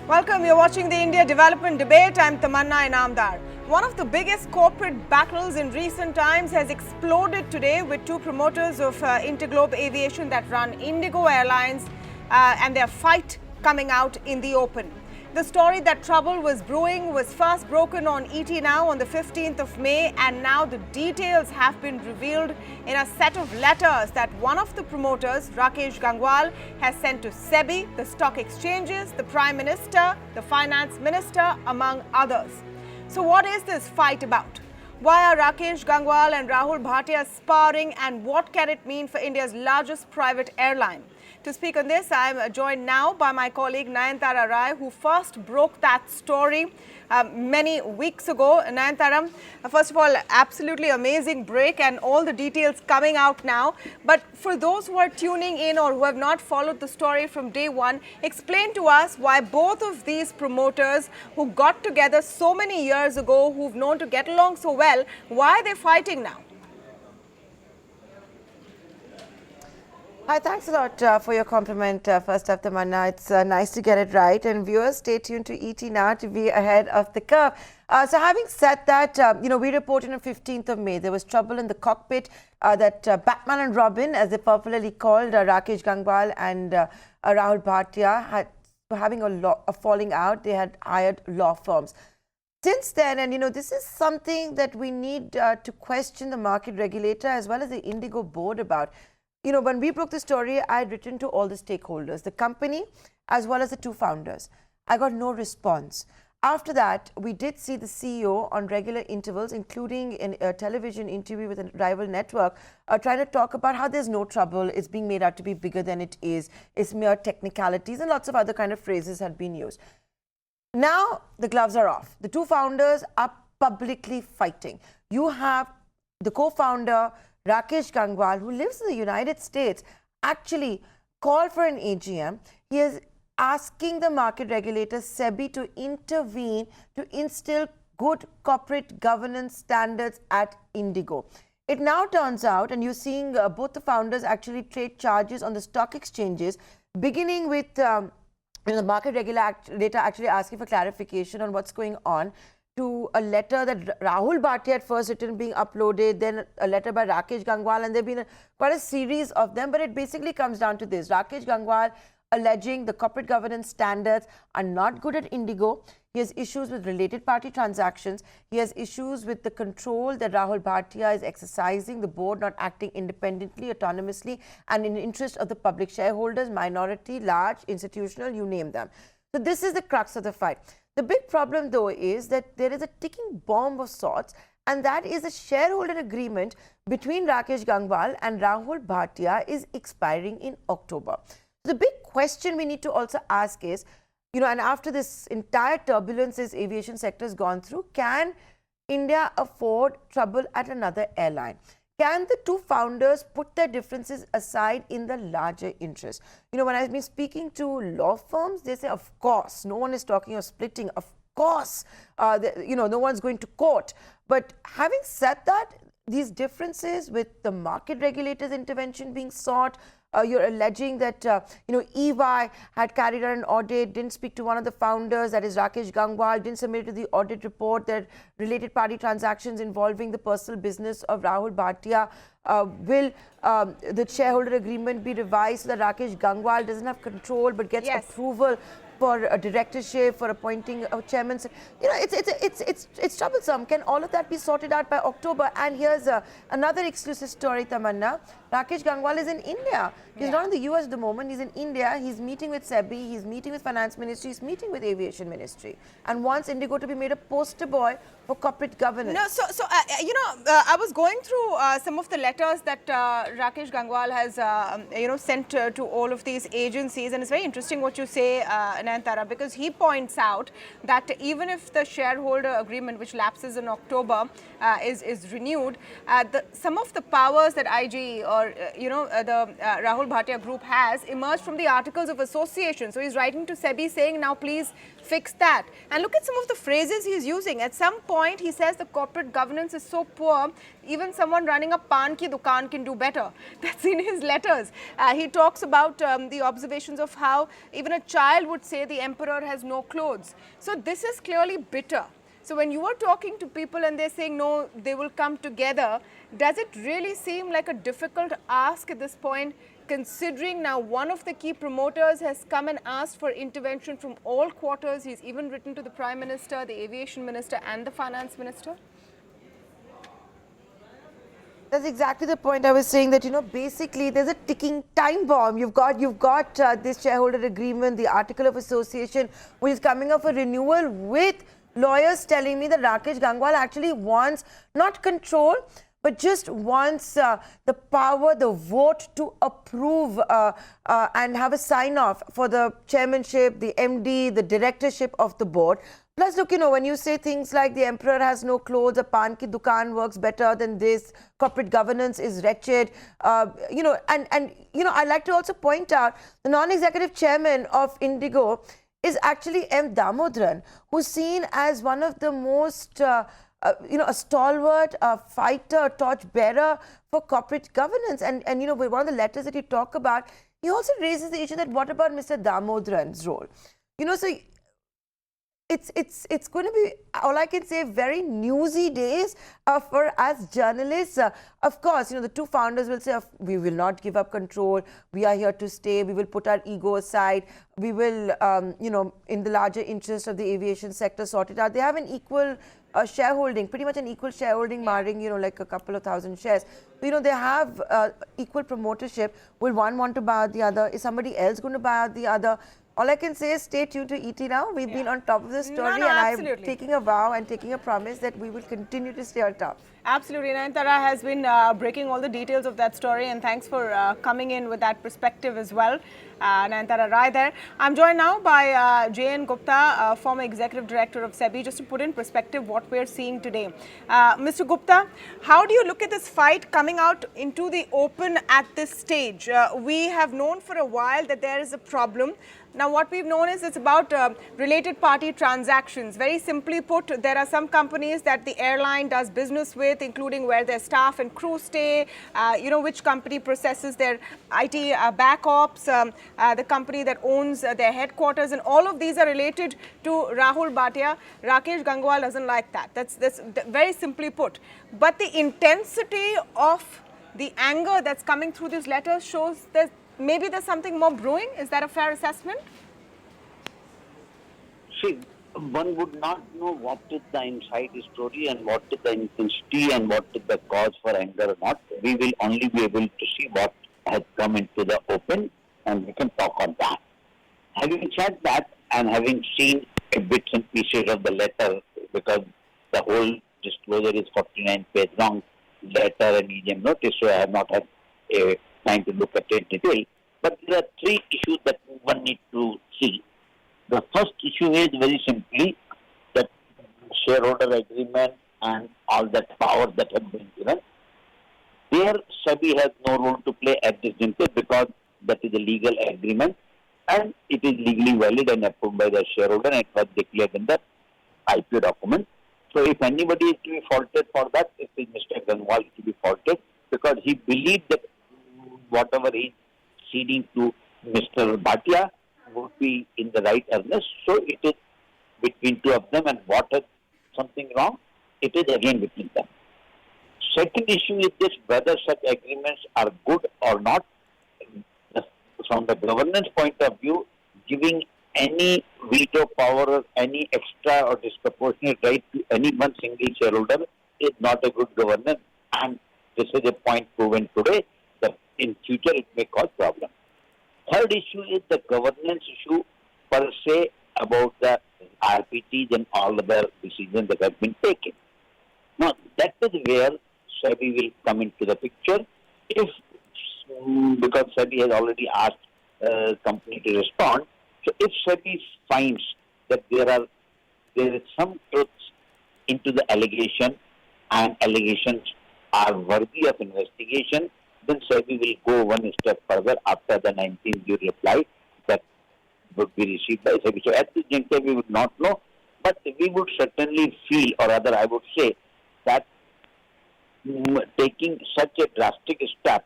Welcome, you're watching the India Development Debate. I'm Tamanna Inamdar. One of the biggest corporate battles in recent times has exploded today with two promoters of Interglobe Aviation that run Indigo Airlines and their fight coming out in the open. The story that trouble was brewing was first broken on ET Now on the 15th of May, and now the details have been revealed in a set of letters that one of the promoters, Rakesh Gangwal, has sent to SEBI, the stock exchanges, the Prime Minister, the Finance Minister, among others. So what is this fight about? Why are Rakesh Gangwal and Rahul Bhatia sparring, and what can it mean for India's largest private airline? To speak on this, I am joined now by my colleague Nayanthara Rai, who first broke that story many weeks ago. Nayanthara, first of all, absolutely amazing break and all the details coming out now. But for those who are tuning in or who have not followed the story from day one, explain to us why both of these promoters who got together so many years ago, who've known to get along so well, why are they fighting now? Hi, thanks a lot for your compliment, first up, Tamanna. It's nice to get it right. And viewers, stay tuned to ET Now to be ahead of the curve. So having said that, we reported on 15th of May, there was trouble in the cockpit that Batman and Robin, as they popularly called Rakesh Gangwal and Rahul Bhatia, were having a falling out. They had hired law firms. Since then, and this is something that we need to question the market regulator as well as the Indigo board about. When we broke the story, I had written to all the stakeholders, the company as well as the two founders. I got no response. After that, we did see the CEO on regular intervals, including in a television interview with a rival network, trying to talk about how there's no trouble, it's being made out to be bigger than it is, it's mere technicalities, and lots of other kind of phrases had been used. Now, the gloves are off. The two founders are publicly fighting. You have the co-founder, Rakesh Gangwal, who lives in the United States, actually called for an AGM. He is asking the market regulator, SEBI, to intervene to instill good corporate governance standards at Indigo. It now turns out, and you're seeing both the founders actually trade charges on the stock exchanges, beginning with the market regulator actually asking for clarification on what's going on, to a letter that Rahul Bhatia had first written being uploaded, then a letter by Rakesh Gangwal, and there have been quite a series of them. But it basically comes down to this. Rakesh Gangwal alleging the corporate governance standards are not good at Indigo. He has issues with related party transactions. He has issues with the control that Rahul Bhatia is exercising, the board not acting independently, autonomously, and in the interest of the public shareholders, minority, large, institutional, you name them. So this is the crux of the fight. The big problem, though, is that there is a ticking bomb of sorts, and that is a shareholder agreement between Rakesh Gangwal and Rahul Bhatia is expiring in October. The big question we need to also ask is, and after this entire turbulence this aviation sector has gone through, can India afford trouble at another airline? Can the two founders put their differences aside in the larger interest? When I've been speaking to law firms, they say, of course, no one is talking of splitting. Of course, no one's going to court. But having said that, these differences with the market regulators' intervention being sought, you're alleging that, EY had carried out an audit, didn't speak to one of the founders, that is Rakesh Gangwal, didn't submit to the audit report that related party transactions involving the personal business of Rahul Bhatia. Will the shareholder agreement be revised so that Rakesh Gangwal doesn't have control but gets approval for a directorship, for appointing a chairman? It's troublesome. Can all of that be sorted out by October? And here's another exclusive story, Tamanna. Rakesh Gangwal is in India. He's not in the US at the moment. He's in India. He's meeting with SEBI. He's meeting with Finance Ministry. He's meeting with Aviation Ministry, and wants Indigo to be made a poster boy for corporate governance. No, I was going through some of the letters that Rakesh Gangwal has, sent to all of these agencies, and it's very interesting what you say, Nayanthara, because he points out that even if the shareholder agreement, which lapses in October, is renewed, some of the powers that IG or the Rahul Bhatia group has emerged from the Articles of Association. So he's writing to SEBI saying, now please fix that. And look at some of the phrases he's using. At some point, he says the corporate governance is so poor, even someone running a pan ki dukaan can do better. That's in his letters. He talks about the observations of how even a child would say say the emperor has no clothes. So this is clearly bitter. So when you are talking to people and they're saying no, they will come together, does it really seem like a difficult ask at this point, considering now one of the key promoters has come and asked for intervention from all quarters? He's even written to the Prime Minister, the Aviation Minister and the Finance Minister. That's exactly the point I was saying, that, you know, basically there's a ticking time bomb. You've got this shareholder agreement, the article of association, which is coming up for renewal, with lawyers telling me that Rakesh Gangwal actually wants not control, but just wants the power, the vote to approve and have a sign-off for the chairmanship, the MD, the directorship of the board. Plus, look, you know, when you say things like the emperor has no clothes, a pan ki dukan works better than this, corporate governance is wretched, you know, and you know, I'd like to also point out the non-executive chairman of Indigo is actually M. Damodaran, who's seen as one of the most, you know, a stalwart, a fighter, a torchbearer for corporate governance. And, you know, with one of the letters that you talk about, he also raises the issue that what about Mr. Damodaran's role? You know, so it's going to be, all I can say, very newsy days for us journalists. Of course, you know, the two founders will say, we will not give up control. We are here to stay. We will put our ego aside. We will, you know, in the larger interest of the aviation sector, sort it out. They have an equal shareholding, pretty much an equal shareholding, marring, you know, like a couple of thousand shares. So, you know, they have equal promotership. Will one want to buy out the other? Is somebody else going to buy out the other? All I can say is stay tuned to ET now. We've been on top of this story, and I'm taking a vow and taking a promise that we will continue to stay on top. Absolutely. Nayanthara has been breaking all the details of that story, and thanks for coming in with that perspective as well. Nayanthara Rai there. I'm joined now by JN Gupta, former executive director of SEBI, just to put in perspective what we're seeing today. Mr. Gupta, how do you look at this fight coming out into the open at this stage? We have known for a while that there is a problem. Now, what we've known is it's about related party transactions. Very simply put, there are some companies that the airline does business with, including where their staff and crew stay, you know, which company processes their IT back ops, the company that owns their headquarters, and all of these are related to Rahul Bhatia. Rakesh Gangwal doesn't like that. That's very simply put. But the intensity of the anger that's coming through these letters shows that maybe there's something more brewing. Is that a fair assessment? See, one would not know what is the inside story and what is the intensity and what is the cause for anger or not. We will only be able to see what has come into the open, and we can talk on that. Having said that, and having seen bits and pieces of the letter, because the whole disclosure is 49 page long letter and EGM notice, so I have not had time to look at it in detail. But there are three issues that one needs to see. The first issue is very simply that shareholder agreement and all that power that has been given. There, SEBI has no role to play at this juncture because that is a legal agreement and it is legally valid and approved by the shareholder, and it was declared in the IPO document. So if anybody is to be faulted for that, it is Mr. Gangwal to be faulted, because he believed that whatever he is ceding to Mr. Bhatia would be in the right earnest. So it is between two of them, and what is something wrong, it is again between them. Second issue is this, whether such agreements are good or not. From the governance point of view, giving any veto power or any extra or disproportionate right to any one single shareholder is not a good governance, and this is a point proven today that in future it may cause problem. Third issue is the governance issue per se about the RPTs and all other decisions that have been taken. Now, that is where SEBI will come into the picture. If, because SEBI has already asked company to respond, so if SEBI finds that there is some truth into the allegation and allegations are worthy of investigation, then SEBI will go one step further after the 19th due reply that would be received by SEBI. So at this juncture we would not know, but we would certainly feel, or rather I would say, that taking such a drastic step,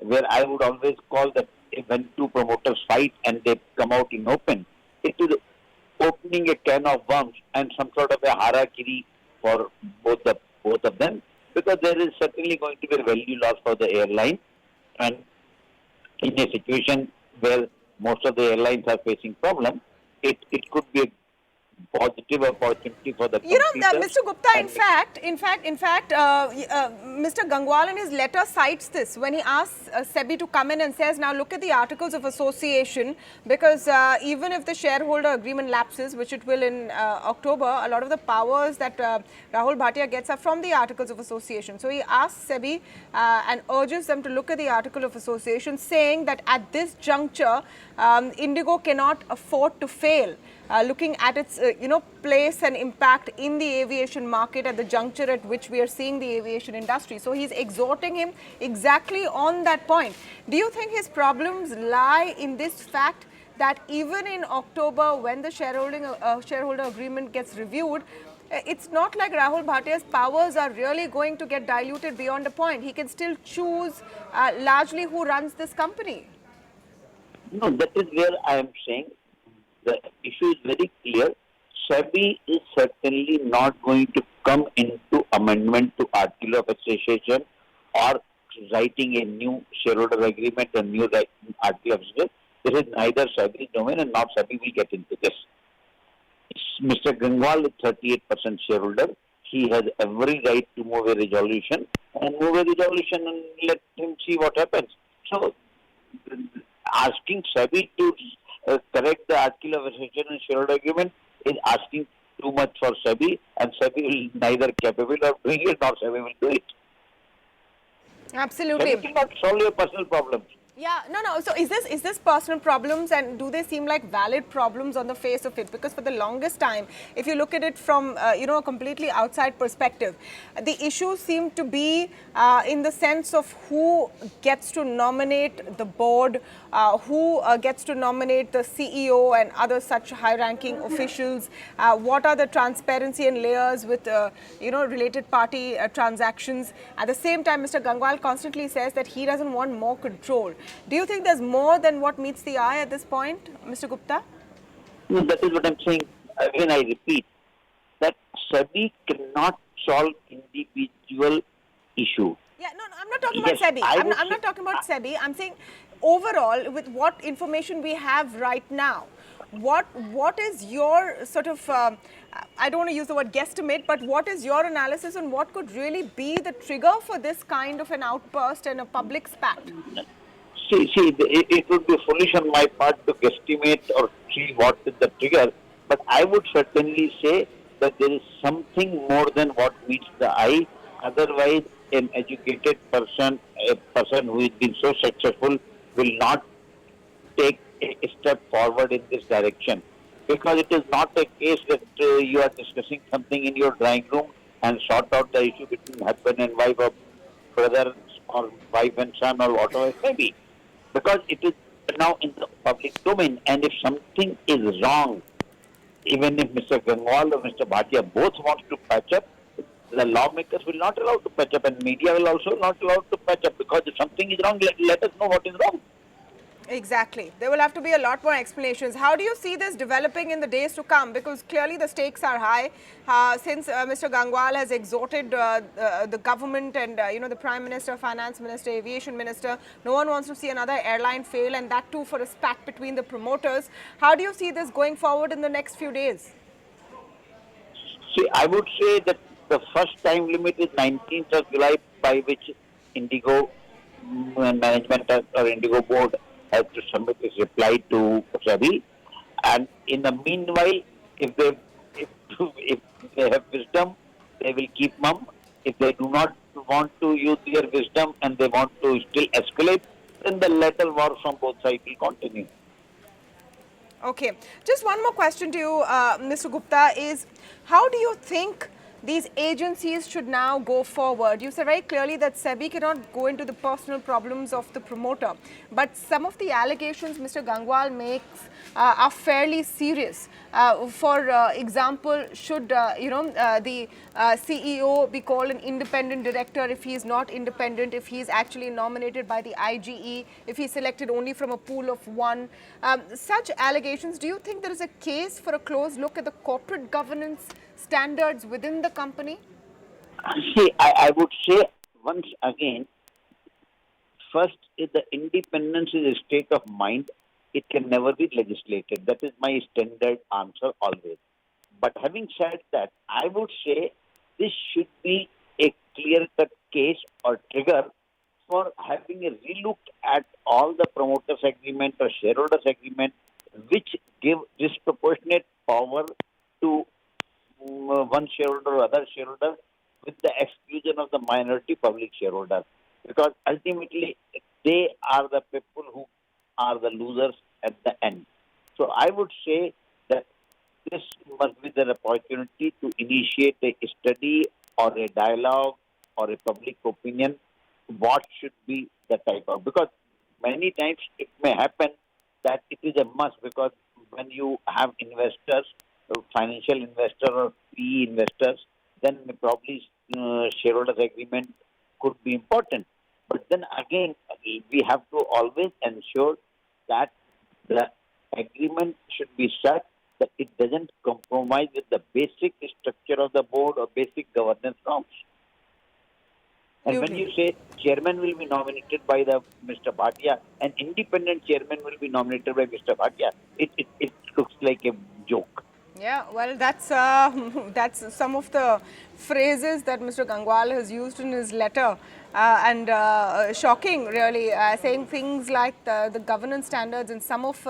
where I would always call that when two promoters fight and they come out in open, it is opening a can of worms and some sort of a harakiri for both of them, because there is certainly going to be a value loss for the airline, and in a situation where most of the airlines are facing problems, it could be a positive opportunity for the competitors. Mr. Gupta, Mr. Gangwal in his letter cites this when he asks SEBI to come in and says, now look at the articles of association, because even if the shareholder agreement lapses, which it will in October, a lot of the powers that Rahul Bhatia gets are from the articles of association. So he asks SEBI and urges them to look at the article of association, saying that at this juncture, Indigo cannot afford to fail. Looking at its place and impact in the aviation market at the juncture at which we are seeing the aviation industry. So he's exhorting him exactly on that point. Do you think his problems lie in this fact that even in October, when the shareholder agreement gets reviewed, it's not like Rahul Bhatia's powers are really going to get diluted beyond a point? He can still choose largely who runs this company. No, that is where I am saying the issue is very clear. SEBI is certainly not going to come into amendment to Article of Association or writing a new shareholder agreement, a new Article of Association. This is neither SEBI's domain, and not SEBI will get into this. Mr. Gangwal is 38% shareholder. He has every right to move a resolution and let him see what happens. So, asking SEBI to correct the Article of Association and shareholder agreement is asking too much for SEBI, and SEBI will neither capable of doing it nor SEBI will do it. Absolutely. SEBI cannot solve your personal problems. Yeah, no. So is this personal problems, and do they seem like valid problems on the face of it? Because for the longest time, if you look at it from a completely outside perspective, the issues seem to be in the sense of who gets to nominate the board, who gets to nominate the CEO and other such high-ranking officials. What are the transparency and layers with related party transactions? At the same time, Mr. Gangwal constantly says that he doesn't want more control. Do you think there's more than what meets the eye at this point, Mr. Gupta? No, that is what I'm saying. Again, I repeat that SEBI cannot solve individual issue. Yeah, no, I'm not talking about SEBI. I'm not talking about SEBI. I'm saying overall, with what information we have right now, what is your sort of, I don't want to use the word guesstimate, but what is your analysis on what could really be the trigger for this kind of an outburst and a public spat? See, it would be foolish on my part to guesstimate or see what is the trigger, but I would certainly say that there is something more than what meets the eye. Otherwise, an educated person, a person who has been so successful, will not take a step forward in this direction. Because it is not a case that you are discussing something in your drawing room and sort out the issue between husband and wife, or brother or wife and son, or whatever it may be. Because it is now in the public domain, and if something is wrong, even if Mr. Gangwal or Mr. Bhatia both want to patch up, the lawmakers will not allow to patch up, and media will also not allow to patch up, because if something is wrong, let us know what is wrong. Exactly. There will have to be a lot more explanations. How do you see this developing in the days to come? Because clearly the stakes are high. Since Mr. Gangwal has exhorted the government and the Prime Minister, Finance Minister, Aviation Minister, no one wants to see another airline fail, and that too for a spat between the promoters. How do you see this going forward in the next few days? See, I would say that the first time limit is 19th of July, by which Indigo management or Indigo board has to submit its reply to SEBI. And in the meanwhile, if they have wisdom, they will keep mum. If they do not want to use their wisdom and they want to still escalate, then the lateral war from both sides will continue. Okay. Just one more question to you, Mr. Gupta, is how do you think these agencies should now go forward. You said very clearly that SEBI cannot go into the personal problems of the promoter, but some of the allegations Mr. Gangwal makes are fairly serious. For example, should the CEO be called an independent director if he is not independent, if he is actually nominated by the IGE, if he is selected only from a pool of one? Such allegations, do you think there is a case for a close look at the corporate governance standards within the company? See, I would say once again, first, if the independence is a state of mind, it can never be legislated. That is my standard answer always. But having said that, I would say this should be a clear-cut case or trigger for having a relook at all the promoters' agreement or shareholders' agreement, which give disproportionate power to one shareholder or other shareholder, with the exclusion of the minority public shareholders. Because ultimately, they are the people who are the losers at the end. So I would say that this must be the opportunity to initiate a study or a dialogue or a public opinion, what should be the type of, because many times it may happen that it is a must, because when you have investors, financial investor or PE investors, then probably shareholders agreement could be important. But then again, we have to always ensure that the agreement should be such that it doesn't compromise with the basic structure of the board or basic governance norms. And when you say chairman will be nominated by the Mr. Bhatia, an independent chairman will be nominated by Mr. Bhatia, it looks like a joke. Yeah, well, that's that's some of the phrases that Mr. Gangwal has used in his letter, and shocking, really, saying things like the governance standards and some of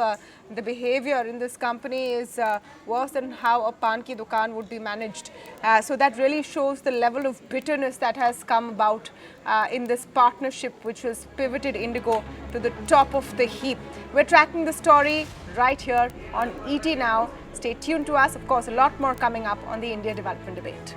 the behavior in this company is worse than how a pan ki dukan would be managed. So that really shows the level of bitterness that has come about in this partnership, which has pivoted Indigo to the top of the heap. We're tracking the story right here on ET Now. Stay tuned to us. Of course, a lot more coming up on the India Development Debate.